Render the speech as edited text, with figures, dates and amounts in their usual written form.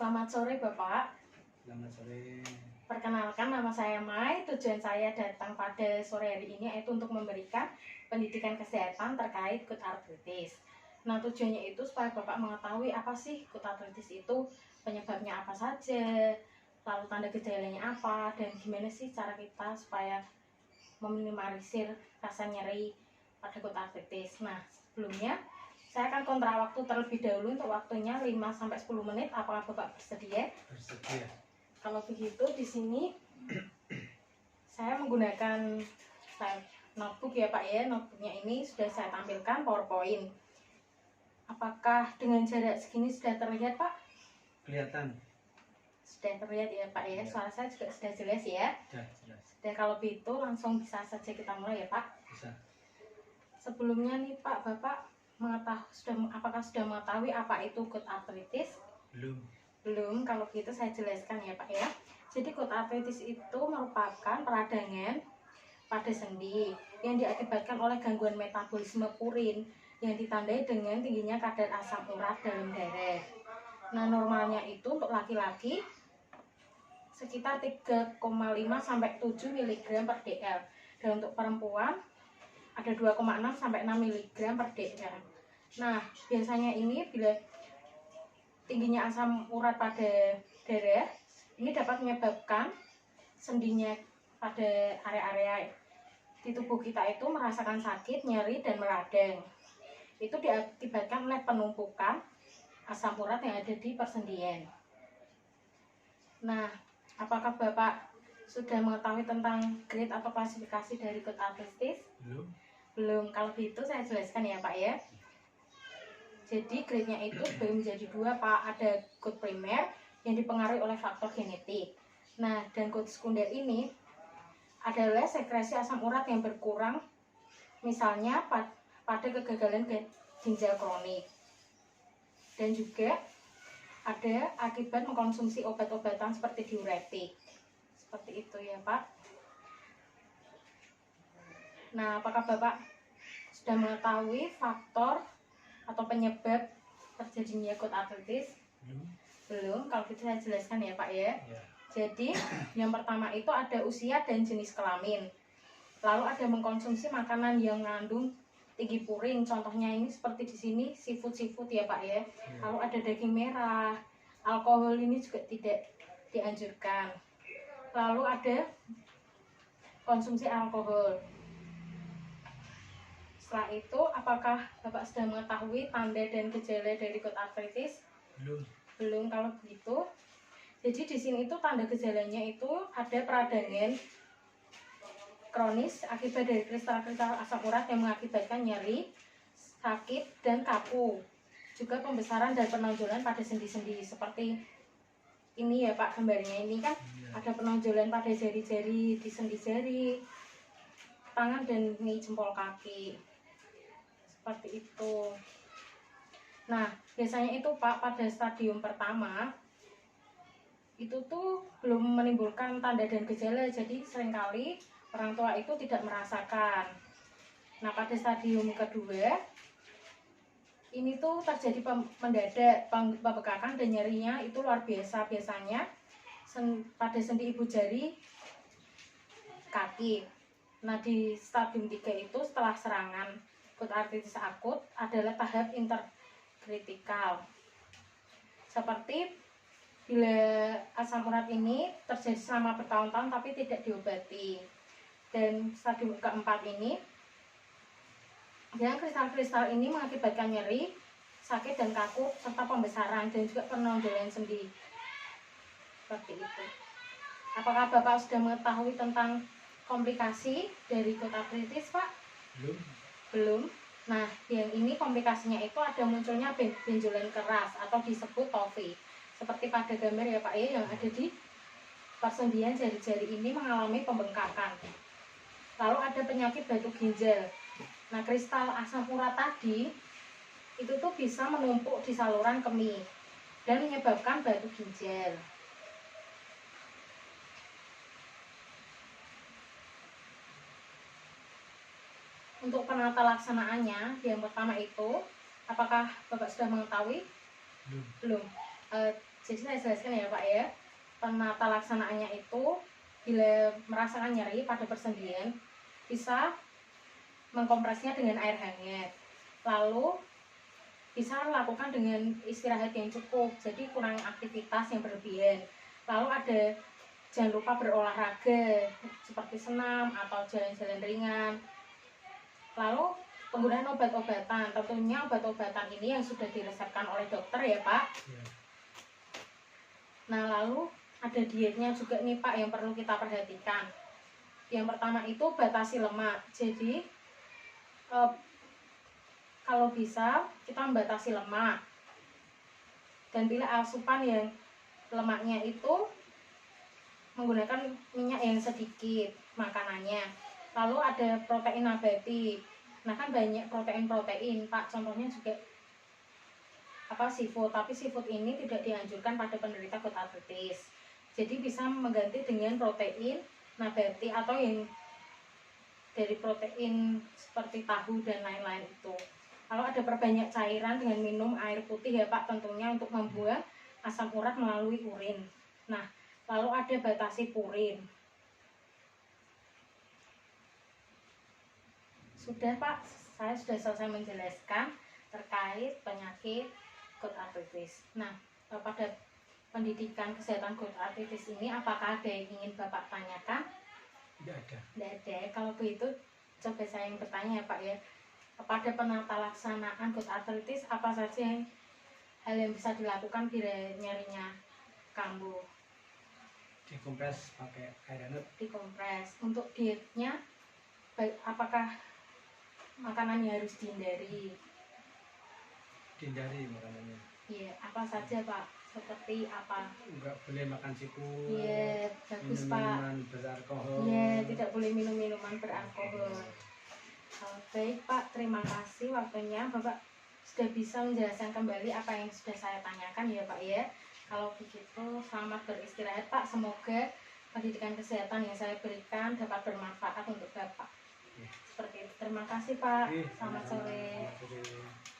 Selamat sore Bapak. Selamat sore. Perkenalkan, nama saya Mai. Tujuan saya datang pada sore hari ini yaitu untuk memberikan pendidikan kesehatan terkait gut artritis. Nah, tujuannya itu supaya Bapak mengetahui apa sih gut artritis itu, penyebabnya apa saja, lalu tanda gejalanya apa, dan gimana sih cara kita supaya meminimalisir rasa nyeri pada gut artritis. Nah, sebelumnya saya akan kontra waktu terlebih dahulu untuk waktunya 5-10 menit. Apakah Bapak bersedia? Bersedia. Kalau begitu di sini saya menggunakan notebook ya Pak ya. Notebooknya ini sudah saya tampilkan PowerPoint. Apakah dengan jarak segini sudah terlihat Pak? Kelihatan. Sudah terlihat ya Pak ya. Suara saya juga sudah jelas ya. Sudah jelas. Dan kalau begitu langsung bisa saja kita mulai ya Pak. Bisa. Sebelumnya nih Pak, Bapak apakah sudah mengetahui apa itu gut artritis? Belum. Kalau gitu saya jelaskan ya Pak ya. Jadi gut artritis itu merupakan peradangan pada sendi yang diakibatkan oleh gangguan metabolisme purin yang ditandai dengan tingginya kadar asam urat dalam darah. Nah, normalnya itu untuk laki-laki sekitar 3,5 sampai 7 mg per dl. Dan untuk perempuan ada 2,6 sampai 6 mg per dl. Nah, biasanya ini bila tingginya asam urat pada darah ini dapat menyebabkan sendinya pada area-area di tubuh kita itu merasakan sakit, nyeri, dan meradang. Itu diakibatkan oleh penumpukan asam urat yang ada di persendian. Nah, apakah Bapak sudah mengetahui tentang grade atau klasifikasi dari gut artritis? Belum. Kalau gitu saya jelaskan ya Pak ya. Jadi grade-nya itu dibagi menjadi dua Pak. Ada gut primer yang dipengaruhi oleh faktor genetik. Nah, dan gut sekunder ini adalah sekresi asam urat yang berkurang, misalnya pada kegagalan ginjal kronik. Dan juga ada akibat mengkonsumsi obat-obatan seperti diuretik. Seperti itu ya Pak. Nah, apakah Bapak sudah mengetahui faktor atau penyebab terjadinya gut artritis? Belum. Kalau gitu saya jelaskan ya Pak ya. Jadi yang pertama itu ada usia dan jenis kelamin. Lalu ada mengkonsumsi makanan yang mengandung tinggi purin. Contohnya ini seperti di sini seafood ya Pak ya. Lalu ada daging merah. Alkohol ini juga tidak dianjurkan. Lalu ada konsumsi alkohol. Setelah itu, apakah Bapak sudah mengetahui tanda dan gejala dari gut artritis? Belum. Kalau begitu, jadi di sini itu tanda gejalanya itu ada peradangan kronis akibat dari kristal-kristal asam urat yang mengakibatkan nyeri, sakit, dan kaku. Juga pembesaran dan penonjolan pada sendi-sendi seperti ini ya Pak, gambarnya ini kan ada penonjolan pada jari-jari, di sendi jari, tangan, dan ini jempol kaki. Seperti itu. Nah, biasanya itu Pak pada stadium pertama itu tuh belum menimbulkan tanda dan gejala, jadi seringkali orang tua itu tidak merasakan. Nah, pada stadium kedua ini tuh terjadi mendadak, pembekakan dan nyerinya itu luar biasa, biasanya pada sendi ibu jari kaki. Nah, di stadium 3 itu setelah serangan gut artritis akut adalah tahap interkritikal. Seperti bila asam urat ini terjadi selama bertahun-tahun tapi tidak diobati. Dan stadium keempat ini yang kristal-kristal ini mengakibatkan nyeri, sakit dan kaku serta pembesaran dan juga penonjolan sendi. Seperti itu. Apakah Bapak sudah mengetahui tentang komplikasi dari gut artritis Pak? Belum. Nah, yang ini komplikasinya itu ada munculnya benjolan keras atau disebut TOFI. Seperti pada gambar ya Pak ya, yang ada di persendian jari-jari ini mengalami pembengkakan. Lalu ada penyakit batu ginjal. Nah, kristal asam urat tadi itu tuh bisa menumpuk di saluran kemih dan menyebabkan batu ginjal. Untuk penata laksanaannya, yang pertama itu, apakah Bapak sudah mengetahui? Belum. Jadi saya jelaskan ya Pak ya. Penata laksanaannya itu bila merasakan nyeri pada persendian bisa mengkompresnya dengan air hangat. Lalu bisa lakukan dengan istirahat yang cukup, jadi kurang aktivitas yang berlebihan. Lalu ada jangan lupa berolahraga seperti senam atau jalan-jalan ringan. Lalu penggunaan obat-obatan, tentunya obat-obatan ini yang sudah diresepkan oleh dokter ya Pak. Ya. Nah lalu ada dietnya juga nih Pak yang perlu kita perhatikan. Yang pertama itu batasi lemak. Jadi kalau bisa kita membatasi lemak, dan bila asupan yang lemaknya itu menggunakan minyak yang sedikit makanannya. Lalu ada protein nabati. Nah kan banyak protein Pak, contohnya juga seafood, tapi seafood ini tidak dianjurkan pada penderita gout arthritis. Jadi bisa mengganti dengan protein nabati atau yang dari protein seperti tahu dan lain-lain itu. Lalu ada perbanyak cairan dengan minum air putih ya Pak, tentunya untuk membuang asam urat melalui urin. Nah, lalu ada batasi purin. Sudah Pak, saya sudah selesai menjelaskan terkait penyakit gout arthritis. Nah, pada pendidikan kesehatan gout arthritis ini apakah ada yang ingin Bapak tanyakan? Tidak ada. Tidak ada. Kalau begitu coba saya yang bertanya ya Pak ya. Pada penata laksanaan gout arthritis apa saja hal yang bisa dilakukan bila nyerinya kambuh? Dikompres pakai air hangat. Dikompres. Untuk dietnya apakah makanannya harus dihindari? Dihindari makanannya. Iya, apa saja Pak? Seperti apa? Enggak boleh makan siput. Iya, bagus Pak. Minuman beralkohol. Iya, tidak boleh minum minuman beralkohol. Baik Pak, terima kasih waktunya. Bapak sudah bisa menjelaskan kembali apa yang sudah saya tanyakan ya Pak ya. Kalau begitu selamat beristirahat Pak. Semoga pendidikan kesehatan yang saya berikan dapat bermanfaat untuk Bapak. Seperti itu. Terima kasih Pak. Selamat sore. Selamat sore.